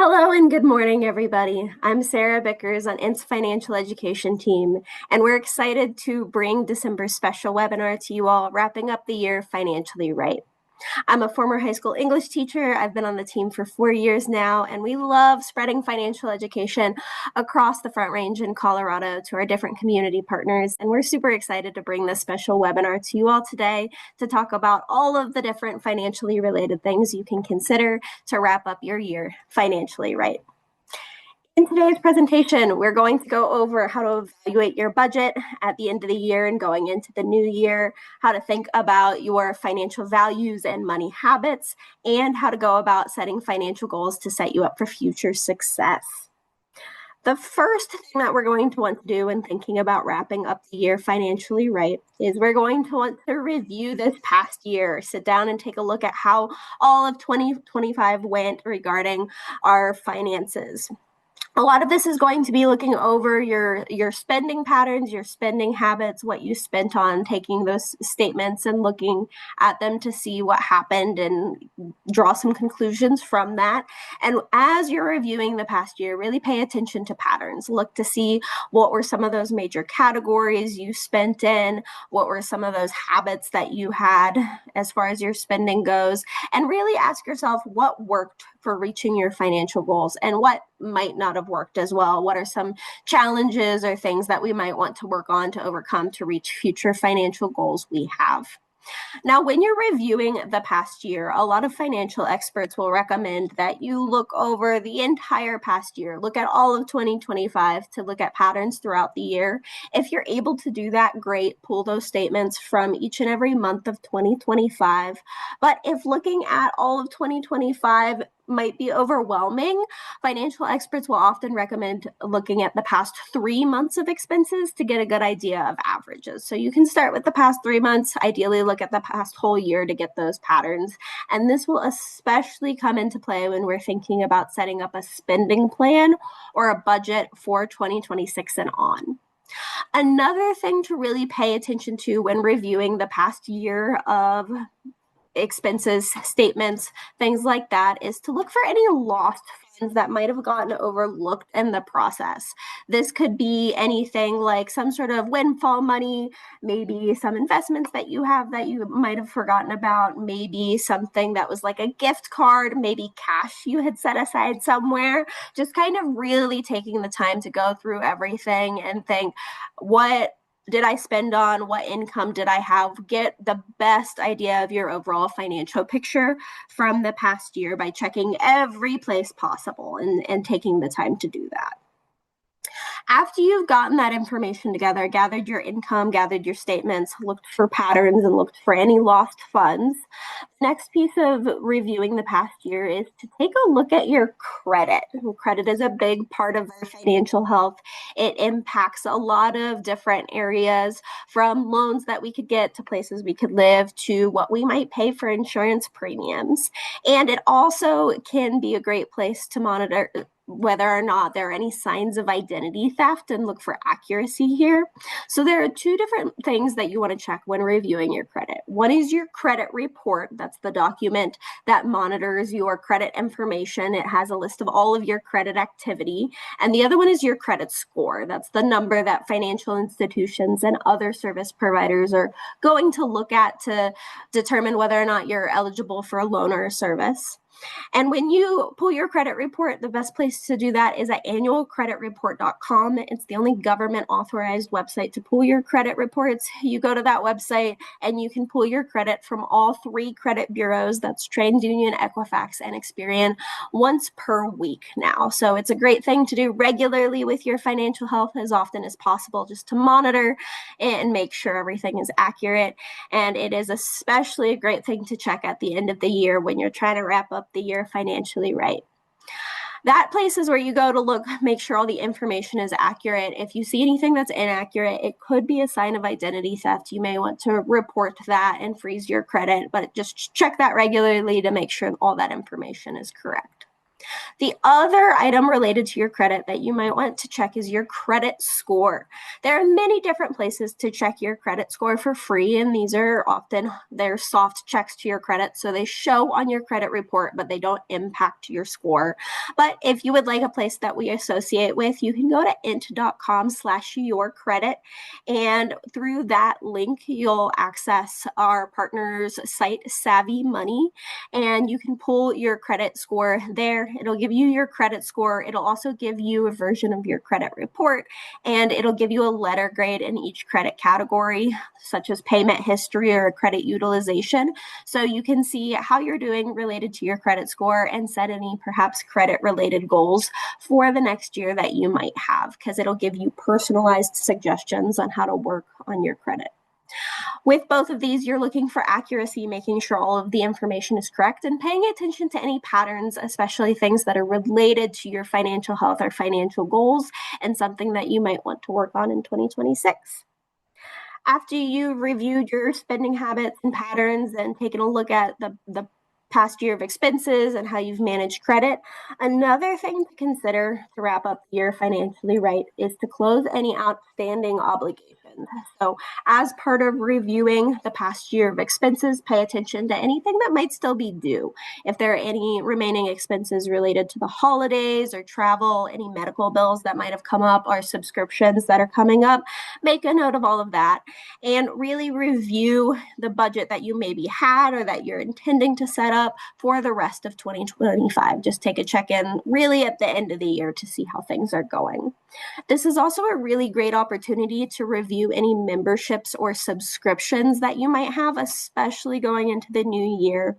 Hello and good morning, everybody. I'm Sarah Bickers on INT's Financial Education team, and we're excited to bring December's special webinar to you all, wrapping up the year financially right. I'm a former high school English teacher. I've been on the team for 4 years now, and we love spreading financial education across the Front Range in Colorado to our different community partners. And we're super excited to bring this special webinar to you all today to talk about all of the different financially related things you can consider to wrap up your year financially right. In today's presentation, we're going to go over how to evaluate your budget at the end of the year and going into the new year, how to think about your financial values and money habits, and how to go about setting financial goals to set you up for future success. The first thing that we're going to want to do when thinking about wrapping up the year financially right is we're going to want to review this past year, sit down and take a look at how all of 2025 went regarding our finances. A lot of this is going to be looking over your spending patterns, your spending habits, what you spent on, taking those statements and looking at them to see what happened and draw some conclusions from that. And as you're reviewing the past year, really pay attention to patterns. Look to see what were some of those major categories you spent in, what were some of those habits that you had as far as your spending goes, and really ask yourself what worked for reaching your financial goals and what might not have worked as well. What are some challenges or things that we might want to work on to overcome to reach future financial goals we have? Now, when you're reviewing the past year, a lot of financial experts will recommend that you look over the entire past year, look at all of 2025 to look at patterns throughout the year. If you're able to do that, great. Pull those statements from each and every month of 2025. But if looking at all of 2025 might be overwhelming, financial experts will often recommend looking at the past 3 months of expenses to get a good idea of averages. So you can start with the past 3 months, ideally look at the past whole year to get those patterns. And this will especially come into play when we're thinking about setting up a spending plan or a budget for 2026 and on. Another thing to really pay attention to when reviewing the past year of expenses, statements, things like that, is to look for any lost funds that might have gotten overlooked in the process. This could be anything like some sort of windfall money, maybe some investments that you have that you might have forgotten about, maybe something that was like a gift card, maybe cash you had set aside somewhere. Just kind of really taking the time to go through everything and think, what did I spend on? What income did I have? Get the best idea of your overall financial picture from the past year by checking every place possible and taking the time to do that. After you've gotten that information together, gathered your income, gathered your statements, looked for patterns, and looked for any lost funds, the next piece of reviewing the past year is to take a look at your credit. Credit is a big part of our financial health. It impacts a lot of different areas, from loans that we could get to places we could live to what we might pay for insurance premiums. And it also can be a great place to monitor whether or not there are any signs of identity theft and look for accuracy here. So there are two different things that you want to check when reviewing your credit. One is your credit report. That's the document that monitors your credit information. It has a list of all of your credit activity. And the other one is your credit score. That's the number that financial institutions and other service providers are going to look at to determine whether or not you're eligible for a loan or a service. And when you pull your credit report, the best place to do that is at annualcreditreport.com. It's the only government authorized website to pull your credit reports. You go to that website and you can pull your credit from all 3 credit bureaus. That's TransUnion, Equifax, and Experian once per week now. So it's a great thing to do regularly with your financial health as often as possible, just to monitor and make sure everything is accurate. And it is especially a great thing to check at the end of the year when you're trying to wrap up the year financially right. That place is where you go to look, make sure all the information is accurate. If you see anything that's inaccurate, it could be a sign of identity theft. You may want to report that and freeze your credit, but just check that regularly to make sure all that information is correct. The other item related to your credit that you might want to check is your credit score. There are many different places to check your credit score for free, and these are often they're soft checks to your credit, so they show on your credit report, but they don't impact your score. But if you would like a place that we associate with, you can go to int.com/yourcredit, and through that link, you'll access our partner's site, Savvy Money, and you can pull your credit score there. It'll give you your credit score. It'll also give you a version of your credit report, and it'll give you a letter grade in each credit category, such as payment history or credit utilization. So you can see how you're doing related to your credit score and set any perhaps credit related goals for the next year that you might have, because it'll give you personalized suggestions on how to work on your credit. With both of these, you're looking for accuracy, making sure all of the information is correct and paying attention to any patterns, especially things that are related to your financial health or financial goals, and something that you might want to work on in 2026. After you've reviewed your spending habits and patterns and taken a look at the past year of expenses and how you've managed credit, another thing to consider to wrap up the year financially right is to close any outstanding obligations. So as part of reviewing the past year of expenses, pay attention to anything that might still be due. If there are any remaining expenses related to the holidays or travel, any medical bills that might have come up, or subscriptions that are coming up, make a note of all of that and really review the budget that you maybe had or that you're intending to set up for the rest of 2025. Just take a check-in really at the end of the year to see how things are going. This is also a really great opportunity to review any memberships or subscriptions that you might have, especially going into the new year.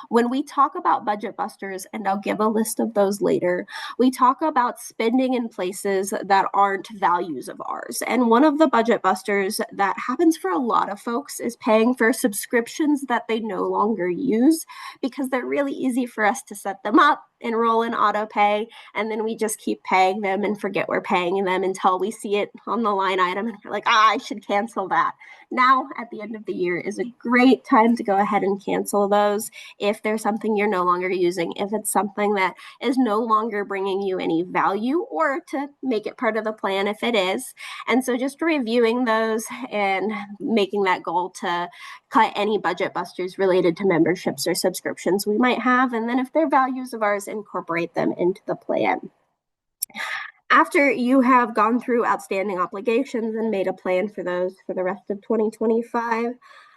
When we talk about budget busters, and I'll give a list of those later, we talk about spending in places that aren't values of ours. And one of the budget busters that happens for a lot of folks is paying for subscriptions that they no longer use, because they're really easy for us to set them up, enroll in auto pay, and then we just keep paying them and forget we're paying them until we see it on the line item and we're like, I should cancel that. Now, at the end of the year is a great time to go ahead and cancel those if there's something you're no longer using, if it's something that is no longer bringing you any value, or to make it part of the plan if it is. And so just reviewing those and making that goal to cut any budget busters related to memberships or subscriptions we might have. And then if they're values of ours, incorporate them into the plan. After you have gone through outstanding obligations and made a plan for those for the rest of 2025,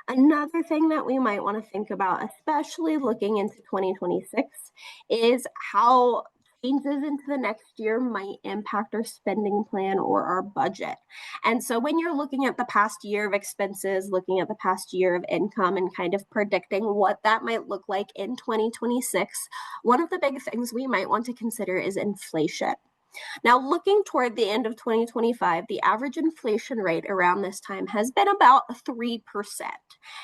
another thing that we might want to think about, especially looking into 2026, is how changes into the next year might impact our spending plan or our budget. And so when you're looking at the past year of expenses, looking at the past year of income, and kind of predicting what that might look like in 2026, one of the big things we might want to consider is inflation. Now, looking toward the end of 2025, the average inflation rate around this time has been about 3%.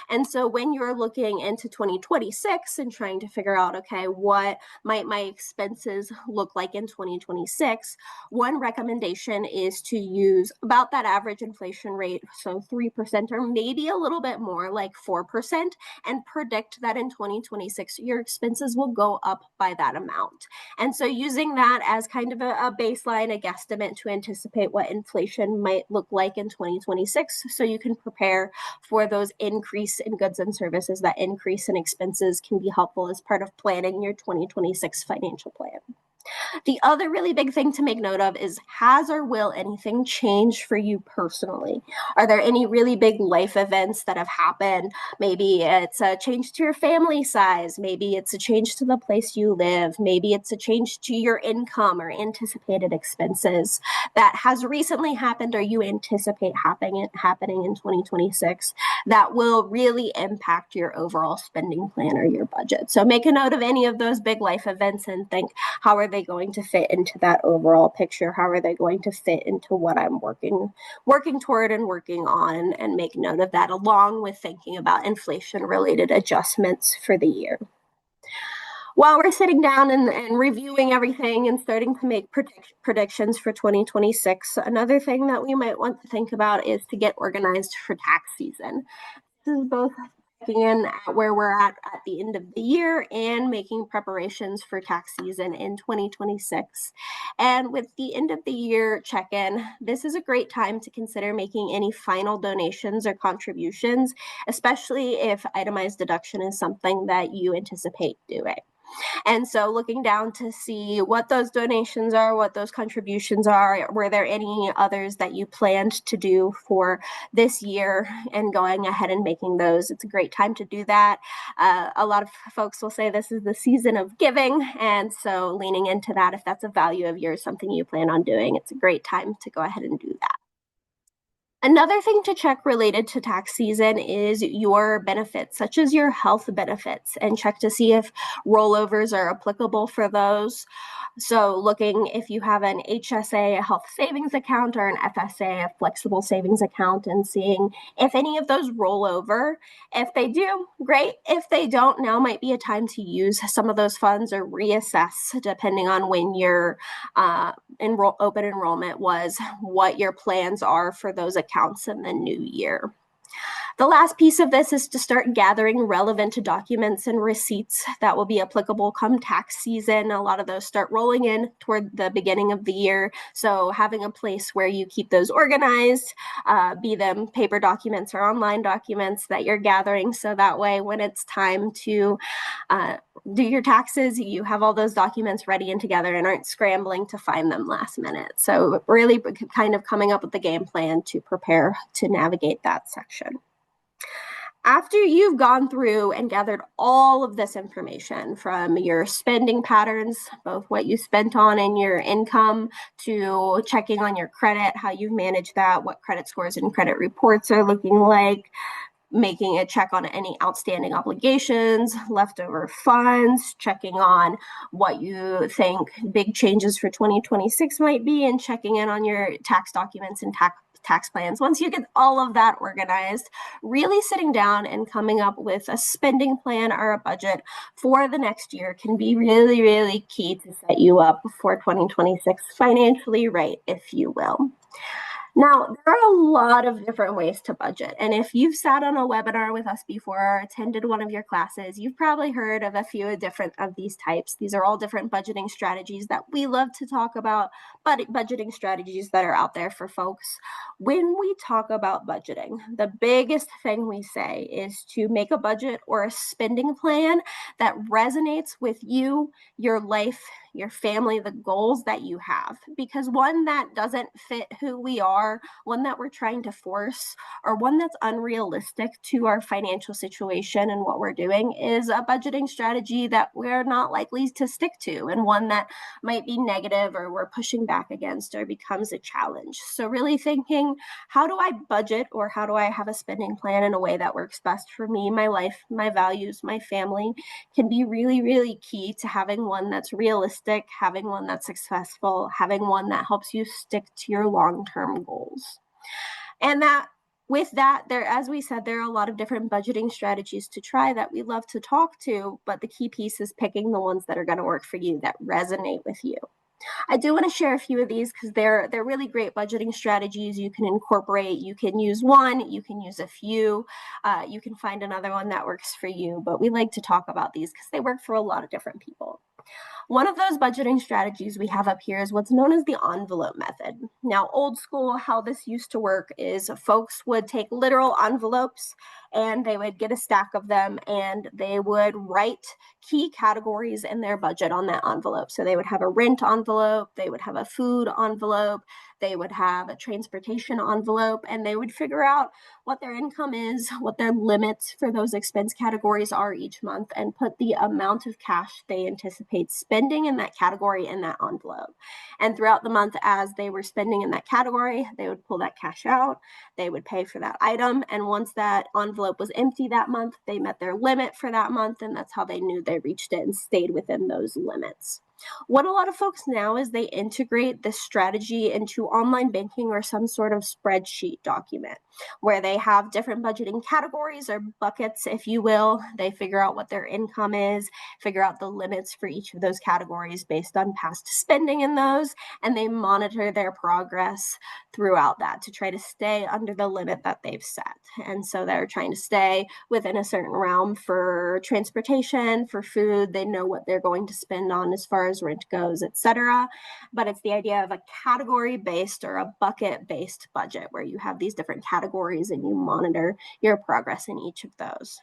And so when you're looking into 2026 and trying to figure out, okay, what might my expenses look like in 2026, one recommendation is to use about that average inflation rate, so 3% or maybe a little bit more, like 4%, and predict that in 2026 your expenses will go up by that amount. And so using that as kind of a baseline, a guesstimate to anticipate what inflation might look like in 2026, so you can prepare for those increase in goods and services. That increase in expenses can be helpful as part of planning your 2026 financial plan. The other really big thing to make note of is, has or will anything change for you personally? Are there any really big life events that have happened? Maybe it's a change to your family size. Maybe it's a change to the place you live. Maybe it's a change to your income or anticipated expenses that has recently happened or you anticipate happening in 2026 that will really impact your overall spending plan or your budget. So make a note of any of those big life events and think, how are they going to fit into that overall picture? How are they going to fit into what I'm working toward and working on? And make note of that, along with thinking about inflation-related adjustments for the year. While we're sitting down and reviewing everything and starting to make predictions for 2026, another thing that we might want to think about is to get organized for tax season. This is both checking in at where we're at the end of the year and making preparations for tax season in 2026. And with the end of the year check-in, this is a great time to consider making any final donations or contributions, especially if itemized deduction is something that you anticipate doing. And so looking down to see what those donations are, what those contributions are, were there any others that you planned to do for this year, and going ahead and making those. It's a great time to do that. A lot of folks will say this is the season of giving, and so leaning into that, if that's a value of yours, something you plan on doing, it's a great time to go ahead and do that. Another thing to check related to tax season is your benefits, such as your health benefits, and check to see if rollovers are applicable for those. So looking if you have an HSA, a health savings account, or an FSA, a flexible savings account, and seeing if any of those roll over. If they do, great. If they don't, now might be a time to use some of those funds or reassess, depending on when your open enrollment was, what your plans are for those accounts in the new year. The last piece of this is to start gathering relevant documents and receipts that will be applicable come tax season. A lot of those start rolling in toward the beginning of the year. So having a place where you keep those organized, be them paper documents or online documents that you're gathering. So that way, when it's time to do your taxes, you have all those documents ready and together and aren't scrambling to find them last minute. So really kind of coming up with the game plan to prepare to navigate that section. After you've gone through and gathered all of this information from your spending patterns, both what you spent on and your income, to checking on your credit, how you've managed that, what credit scores and credit reports are looking like, making a check on any outstanding obligations, leftover funds, checking on what you think big changes for 2026 might be, and checking in on your tax documents and tax plans. Once you get all of that organized, really sitting down and coming up with a spending plan or a budget for the next year can be really, really key to set you up for 2026 financially right, if you will. Now, there are a lot of different ways to budget. And if you've sat on a webinar with us before or attended one of your classes, you've probably heard of a few different of these types. These are all different budgeting strategies that we love to talk about, but budgeting strategies that are out there for folks. When we talk about budgeting, the biggest thing we say is to make a budget or a spending plan that resonates with you, your life, your family, the goals that you have. Because one that doesn't fit who we are, one that we're trying to force, or one that's unrealistic to our financial situation and what we're doing, is a budgeting strategy that we're not likely to stick to, and one that might be negative or we're pushing back against or becomes a challenge. So really thinking, how do I budget, or how do I have a spending plan in a way that works best for me, my life, my values, my family, can be really, really key to having one that's realistic, having one that's successful, having one that helps you stick to your long-term goals. And that with that, as we said, there are a lot of different budgeting strategies to try that we love to talk to, but the key piece is picking the ones that are going to work for you, that resonate with you. I do want to share a few of these because they're really great budgeting strategies you can incorporate. You can use one, you can use a few, you can find another one that works for you, but we like to talk about these because they work for a lot of different people. One of those budgeting strategies we have up here is what's known as the envelope method. Now, old school, how this used to work is folks would take literal envelopes and they would get a stack of them and they would write key categories in their budget on that envelope. So they would have a rent envelope, they would have a food envelope, they would have a transportation envelope, and they would figure out what their income is, what their limits for those expense categories are each month, and put the amount of cash they anticipate spending in that category in that envelope. And throughout the month, as they were spending in that category, they would pull that cash out, they would pay for that item, and once that envelope was empty that month, they met their limit for that month, and that's how they knew they reached it and stayed within those limits. What a lot of folks now is they integrate this strategy into online banking or some sort of spreadsheet document. where they have different budgeting categories or buckets, if you will. They figure out what their income is, figure out the limits for each of those categories based on past spending in those, and they monitor their progress throughout that to try to stay under the limit that they've set. And so they're trying to stay within a certain realm for transportation, for food. They know what they're going to spend on as far as rent goes, etc. But it's the idea of a category-based or a bucket-based budget where you have these different categories and you monitor your progress in each of those.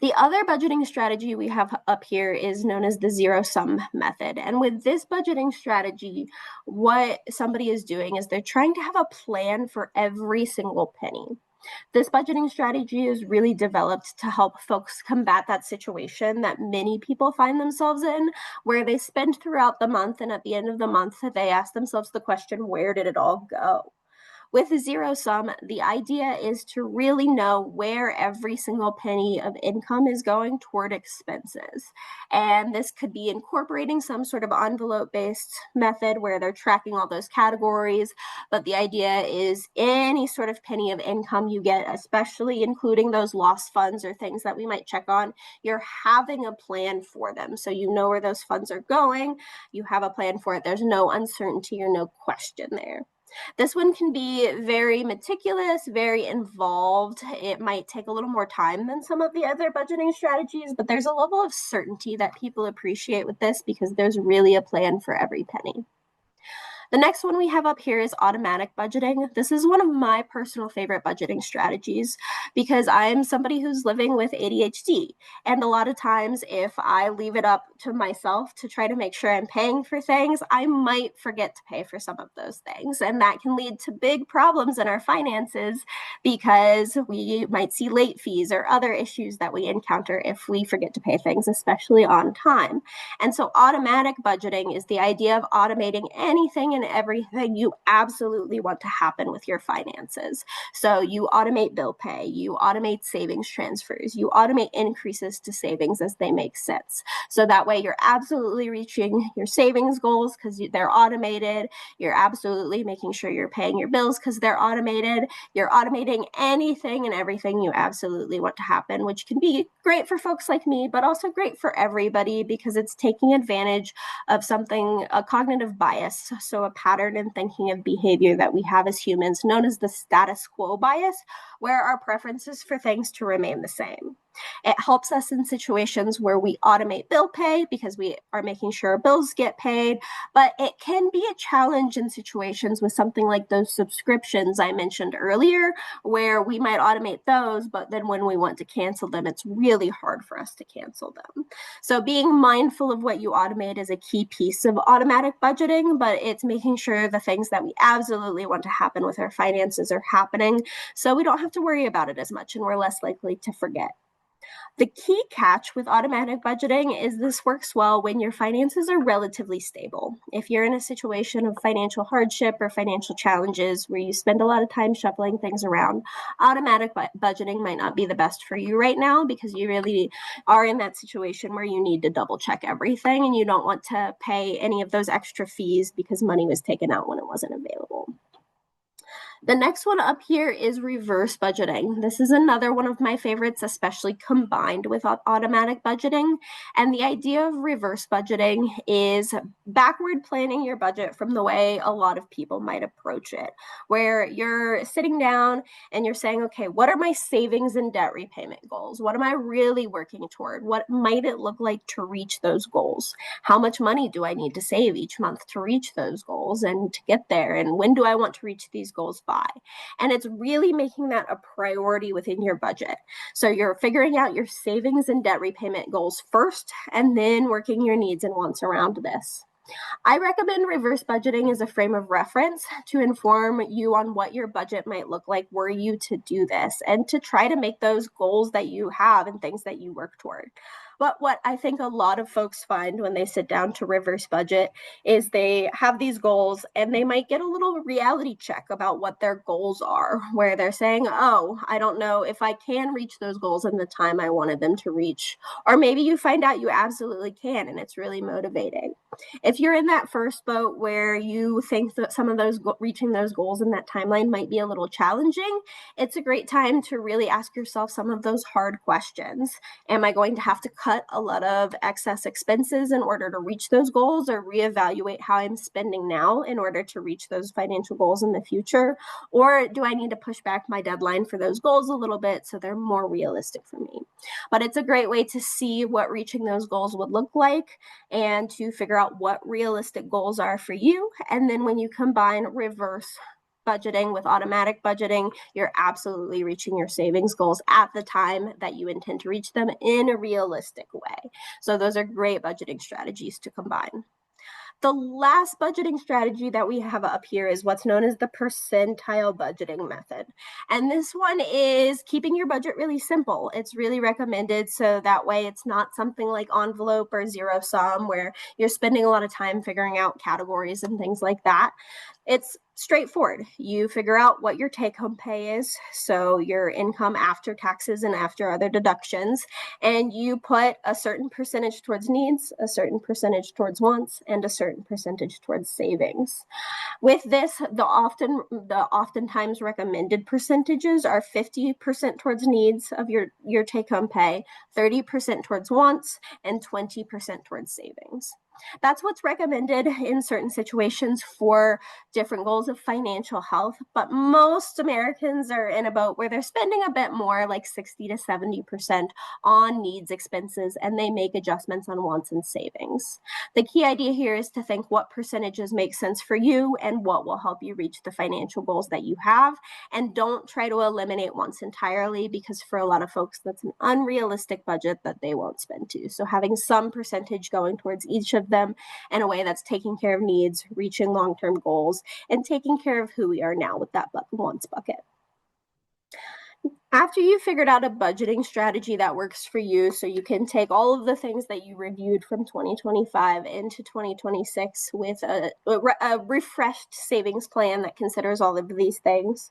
The other budgeting strategy we have up here is known as the zero-sum method. And with this budgeting strategy, what somebody is doing is they're trying to have a plan for every single penny. This budgeting strategy is really developed to help folks combat that situation that many people find themselves in, where they spend throughout the month, and at the end of the month, they ask themselves the question, where did it all go? With zero sum, the idea is to really know where every single penny of income is going toward expenses. And this could be incorporating some sort of envelope-based method where they're tracking all those categories. But the idea is any sort of penny of income you get, especially including those lost funds or things that we might check on, you're having a plan for them. So you know where those funds are going. You have a plan for it. There's no uncertainty or no question there. This one can be very meticulous, very involved. It might take a little more time than some of the other budgeting strategies, but there's a level of certainty that people appreciate with this because there's really a plan for every penny. The next one we have up here is automatic budgeting. This is one of my personal favorite budgeting strategies because I'm somebody who's living with ADHD. And a lot of times, if I leave it up to myself to try to make sure I'm paying for things, I might forget to pay for some of those things. And that can lead to big problems in our finances because we might see late fees or other issues that we encounter if we forget to pay things, especially on time. And so automatic budgeting is the idea of automating anything and everything you absolutely want to happen with your finances. So you automate bill pay, you automate savings transfers, you automate increases to savings as they make sense. So that way you're absolutely reaching your savings goals because they're automated. You're absolutely making sure you're paying your bills because they're automated. You're automating anything and everything you absolutely want to happen, which can be great for folks like me, but also great for everybody because it's taking advantage of something, a cognitive bias. So a pattern in thinking of behavior that we have as humans known as the status quo bias, where our preference is for things to remain the same. It helps us in situations where we automate bill pay because we are making sure our bills get paid, but it can be a challenge in situations with something like those subscriptions I mentioned earlier, where we might automate those, but then when we want to cancel them, it's really hard for us to cancel them. So being mindful of what you automate is a key piece of automatic budgeting, but it's making sure the things that we absolutely want to happen with our finances are happening so we don't have to worry about it as much and we're less likely to forget. The key catch with automatic budgeting is this works well when your finances are relatively stable. If you're in a situation of financial hardship or financial challenges where you spend a lot of time shuffling things around, automatic budgeting might not be the best for you right now because you really are in that situation where you need to double check everything and you don't want to pay any of those extra fees because money was taken out when it wasn't available. The next one up here is reverse budgeting. This is another one of my favorites, especially combined with automatic budgeting. And the idea of reverse budgeting is backward planning your budget from the way a lot of people might approach it, where you're sitting down and you're saying, okay, what are my savings and debt repayment goals? What am I really working toward? What might it look like to reach those goals? How much money do I need to save each month to reach those goals and to get there? And when do I want to reach these goals by? And it's really making that a priority within your budget. So you're figuring out your savings and debt repayment goals first, and then working your needs and wants around this. I recommend reverse budgeting as a frame of reference to inform you on what your budget might look like were you to do this and to try to make those goals that you have and things that you work toward. But what I think a lot of folks find when they sit down to reverse budget is they have these goals and they might get a little reality check about what their goals are, where they're saying, oh, I don't know if I can reach those goals in the time I wanted them to reach. Or maybe you find out you absolutely can and it's really motivating. If you're in that first boat where you think that some of those reaching those goals in that timeline might be a little challenging, it's a great time to really ask yourself some of those hard questions. Am I going to have to cut a lot of excess expenses in order to reach those goals, or reevaluate how I'm spending now in order to reach those financial goals in the future? Or do I need to push back my deadline for those goals a little bit so they're more realistic for me? But it's a great way to see what reaching those goals would look like and to figure out what realistic goals are for you. And then when you combine reverse budgeting with automatic budgeting, you're absolutely reaching your savings goals at the time that you intend to reach them in a realistic way. So those are great budgeting strategies to combine. The last budgeting strategy that we have up here is what's known as the percentile budgeting method. And this one is keeping your budget really simple. It's really recommended so that way it's not something like envelope or zero sum where you're spending a lot of time figuring out categories and things like that. It's straightforward. You figure out what your take-home pay is, so your income after taxes and after other deductions, and you put a certain percentage towards needs, a certain percentage towards wants, and a certain percentage towards savings. With this, the oftentimes recommended percentages are 50% towards needs of your take-home pay, 30% towards wants, and 20% towards savings. That's what's recommended in certain situations for different goals of financial health, but most Americans are in a boat where they're spending a bit more, like 60 to 70% on needs expenses, and they make adjustments on wants and savings. The key idea here is to think what percentages make sense for you and what will help you reach the financial goals that you have, and don't try to eliminate wants entirely, because for a lot of folks, that's an unrealistic budget that they won't spend to. So having some percentage going towards each of them in a way that's taking care of needs, reaching long-term goals, and taking care of who we are now with that wants bucket. After you've figured out a budgeting strategy that works for you, so you can take all of the things that you reviewed from 2025 into 2026 with a refreshed savings plan that considers all of these things,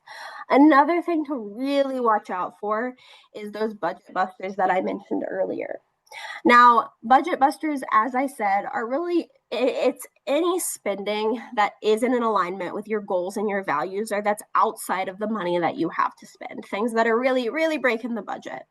another thing to really watch out for is those budget busters that I mentioned earlier. Now, budget busters, as I said, are really, it's any spending that isn't in alignment with your goals and your values, or that's outside of the money that you have to spend, things that are really, really breaking the budget.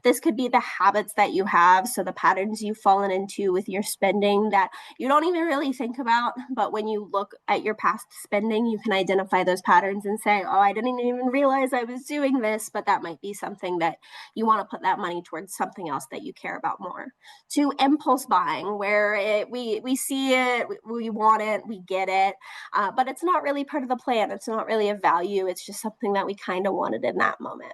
This could be the habits that you have, so the patterns you've fallen into with your spending that you don't even really think about, but when you look at your past spending, you can identify those patterns and say, oh, I didn't even realize I was doing this, but that might be something that you want to put that money towards something else that you care about more. To impulse buying, where we see it, we want it, we get it, but it's not really part of the plan. It's not really a value. It's just something that we kind of wanted in that moment.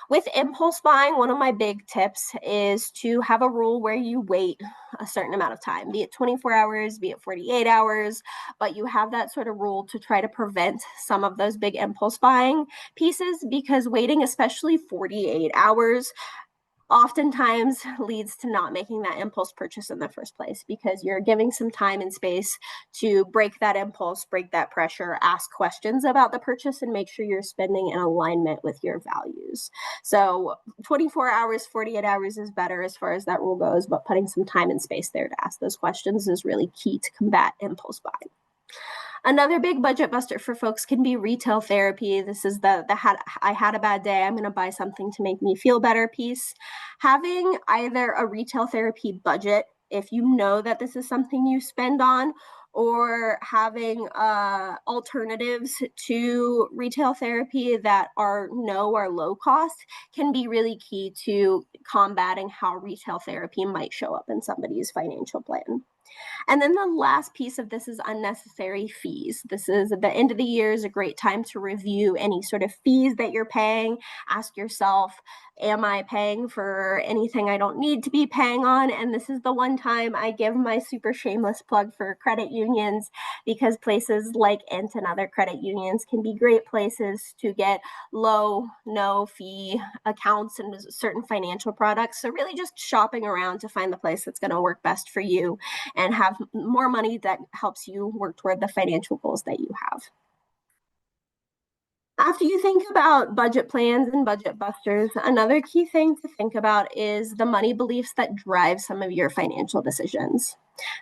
With impulse buying, one of my big tips is to have a rule where you wait a certain amount of time, be it 24 hours, be it 48 hours, but you have that sort of rule to try to prevent some of those big impulse buying pieces, because waiting, especially 48 hours, oftentimes leads to not making that impulse purchase in the first place, because you're giving some time and space to break that impulse, break that pressure, ask questions about the purchase, and make sure you're spending in alignment with your values. So 24 hours, 48 hours is better as far as that rule goes, but putting some time and space there to ask those questions is really key to combat impulse buying. Another big budget buster for folks can be retail therapy. This is the I had a bad day, I'm going to buy something to make me feel better piece. Having either a retail therapy budget, if you know that this is something you spend on, or having alternatives to retail therapy that are no or low cost, can be really key to combating how retail therapy might show up in somebody's financial plan. And then the last piece of this is unnecessary fees. This is the end of the year is a great time to review any sort of fees that you're paying. Ask yourself, am I paying for anything I don't need to be paying on? And this is the one time I give my super shameless plug for credit unions, because places like Ent and other credit unions can be great places to get low, no fee accounts and certain financial products. So really just shopping around to find the place that's going to work best for you and have more money that helps you work toward the financial goals that you have. After you think about budget plans and budget busters, another key thing to think about is the money beliefs that drive some of your financial decisions.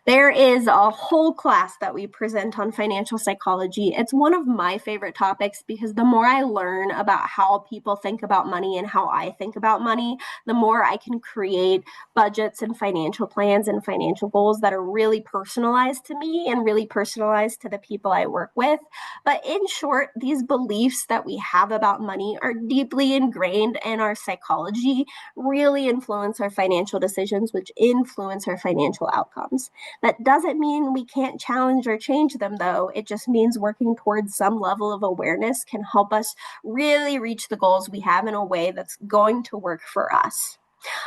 There is a whole class that we present on financial psychology. It's one of my favorite topics because the more I learn about how people think about money and how I think about money, the more I can create budgets and financial plans and financial goals that are really personalized to me and really personalized to the people I work with. But in short, these beliefs that we have about money are deeply ingrained in our psychology, really influence our financial decisions, which influence our financial outcomes. That doesn't mean we can't challenge or change them, though. It just means working towards some level of awareness can help us really reach the goals we have in a way that's going to work for us.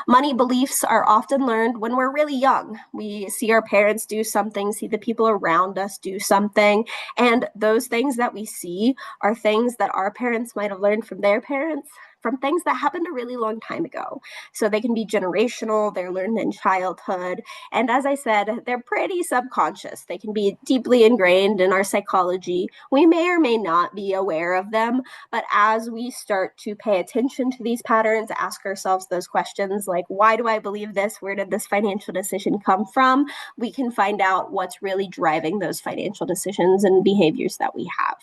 Money beliefs are often learned when we're really young. We see our parents do something, see the people around us do something, and those things that we see are things that our parents might have learned from their parents, from things that happened a really long time ago. So they can be generational, they're learned in childhood, and as I said, they're pretty subconscious. They can be deeply ingrained in our psychology. We may or may not be aware of them, but as we start to pay attention to these patterns, ask ourselves those questions like, why do I believe this? Where did this financial decision come from? We can find out what's really driving those financial decisions and behaviors that we have.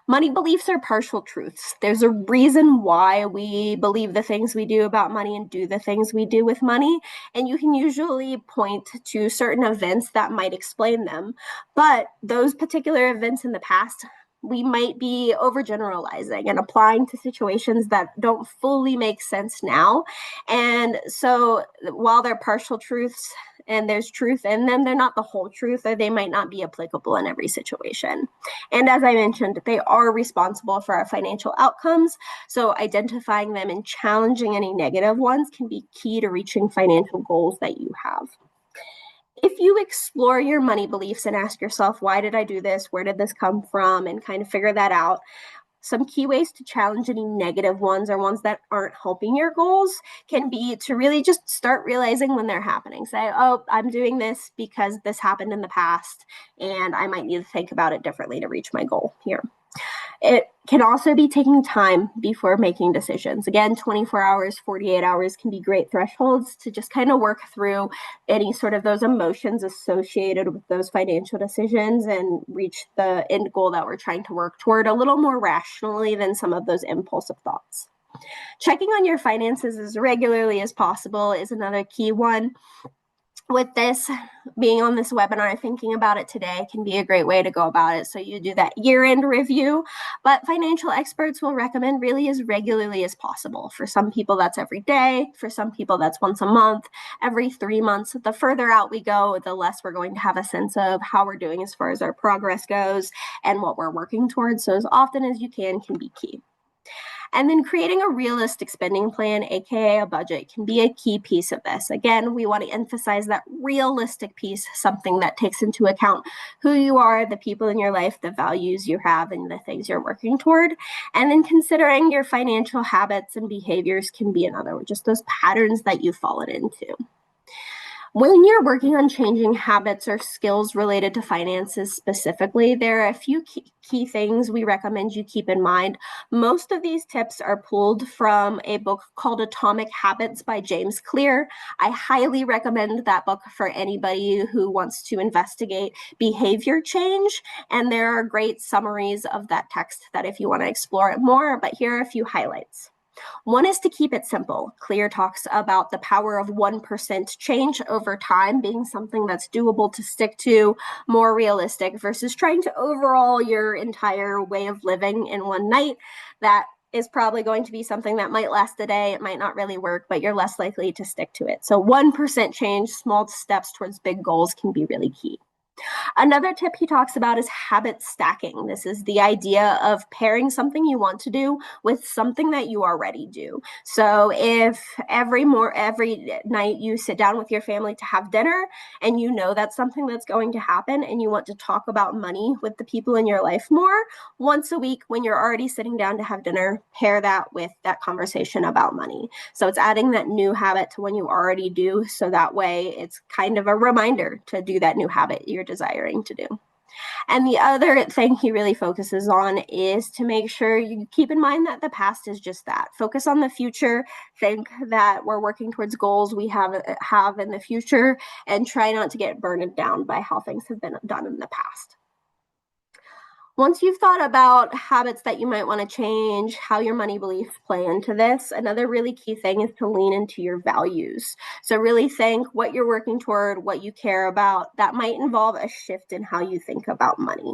Money beliefs are partial truths. There's a reason why we believe the things we do about money and do the things we do with money. And you can usually point to certain events that might explain them. But those particular events in the past, we might be overgeneralizing and applying to situations that don't fully make sense now. And so while they're partial truths, and there's truth in them, they're not the whole truth, or they might not be applicable in every situation. And as I mentioned, they are responsible for our financial outcomes. So identifying them and challenging any negative ones can be key to reaching financial goals that you have. If you explore your money beliefs and ask yourself, why did I do this? Where did this come from? And kind of figure that out. Some key ways to challenge any negative ones or ones that aren't helping your goals can be to really just start realizing when they're happening. Say, oh, I'm doing this because this happened in the past, and I might need to think about it differently to reach my goal here. It can also be taking time before making decisions. Again, 24 hours, 48 hours can be great thresholds to just kind of work through any sort of those emotions associated with those financial decisions and reach the end goal that we're trying to work toward a little more rationally than some of those impulsive thoughts. Checking on your finances as regularly as possible is another key one. With this, being on this webinar, thinking about it today can be a great way to go about it. So you do that year-end review, but financial experts will recommend really as regularly as possible. For some people, that's every day. For some people, that's once a month, every 3 months. The further out we go, the less we're going to have a sense of how we're doing as far as our progress goes and what we're working towards. So as often as you can be key. And then creating a realistic spending plan, aka a budget, can be a key piece of this. Again, we want to emphasize that realistic piece, something that takes into account who you are, the people in your life, the values you have, and the things you're working toward. And then considering your financial habits and behaviors can be another, just those patterns that you've fallen into. When you're working on changing habits or skills related to finances specifically, there are a few key things we recommend you keep in mind. Most of these tips are pulled from a book called Atomic Habits by James Clear. I highly recommend that book for anybody who wants to investigate behavior change, and there are great summaries of that text that if you want to explore it more, but here are a few highlights. One is to keep it simple. Clear talks about the power of 1% change over time being something that's doable to stick to, more realistic versus trying to overhaul your entire way of living in one night. That is probably going to be something that might last a day. It might not really work, but you're less likely to stick to it. So 1% change, small steps towards big goals can be really key. Another tip he talks about is habit stacking. This is the idea of pairing something you want to do with something that you already do. So if every night you sit down with your family to have dinner and you know that's something that's going to happen and you want to talk about money with the people in your life more, once a week when you're already sitting down to have dinner, pair that with that conversation about money. So it's adding that new habit to when you already do, so that way it's kind of a reminder to do that new habit you're desiring to do. And the other thing he really focuses on is to make sure you keep in mind that the past is just that. Focus on the future. Think that we're working towards goals we have in the future, and try not to get burned down by how things have been done in the past. Once you've thought about habits that you might want to change, how your money beliefs play into this, another really key thing is to lean into your values. So, really think what you're working toward, what you care about. That might involve a shift in how you think about money.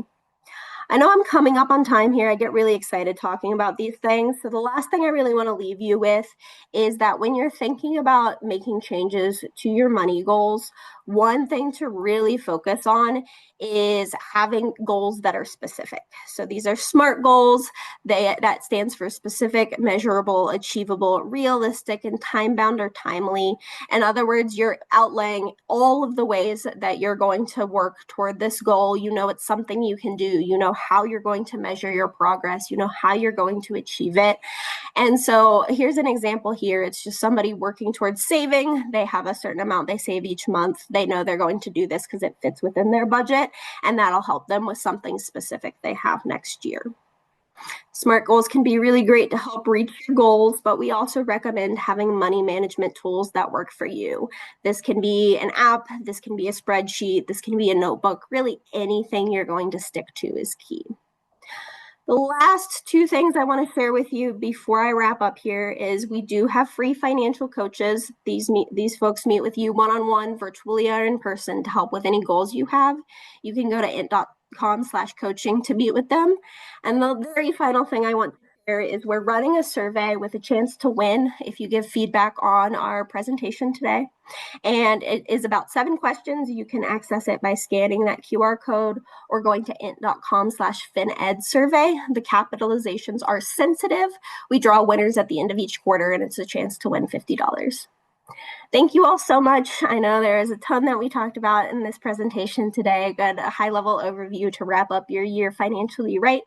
I know I'm coming up on time here. I get really excited talking about these things. So, the last thing I really want to leave you with is that when you're thinking about making changes to your money goals, one thing to really focus on is having goals that are specific. So these are SMART goals. That stands for specific, measurable, achievable, realistic, and time-bound or timely. In other words, you're outlaying all of the ways that you're going to work toward this goal. You know it's something you can do. You know how you're going to measure your progress. You know how you're going to achieve it. And so here's an example here. It's just somebody working towards saving. They have a certain amount they save each month. They know they're going to do this because it fits within their budget, and that'll help them with something specific they have next year. SMART goals can be really great to help reach your goals, but we also recommend having money management tools that work for you. This can be an app, this can be a spreadsheet, this can be a notebook. Really anything you're going to stick to is key. The last two things I want to share with you before I wrap up here is we do have free financial coaches. These folks meet with you one-on-one, virtually or in person, to help with any goals you have. You can go to int.com/coaching to meet with them. And the very final thing I want to share is we're running a survey with a chance to win if you give feedback on our presentation today. And it is about 7 questions. You can access it by scanning that QR code or going to int.com/fined survey. The capitalizations are sensitive. We draw winners at the end of each quarter, and it's a chance to win $50. Thank you all so much. I know there is a ton that we talked about in this presentation today. A good high-level overview to wrap up your year financially right.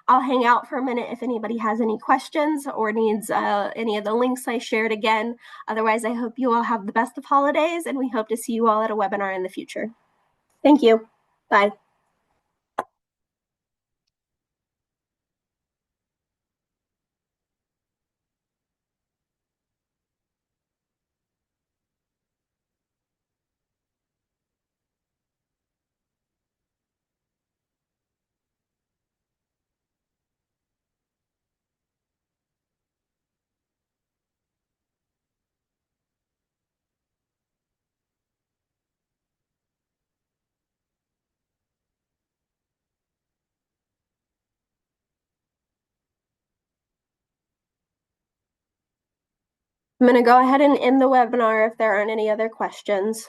I'll hang out for a minute if anybody has any questions or needs any of the links I shared again. Otherwise, I hope you all have the best of holidays, and we hope to see you all at a webinar in the future. Thank you. Bye. I'm going to go ahead and end the webinar if there aren't any other questions.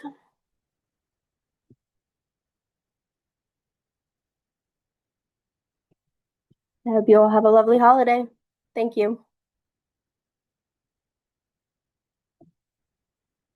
I hope you all have a lovely holiday. Thank you.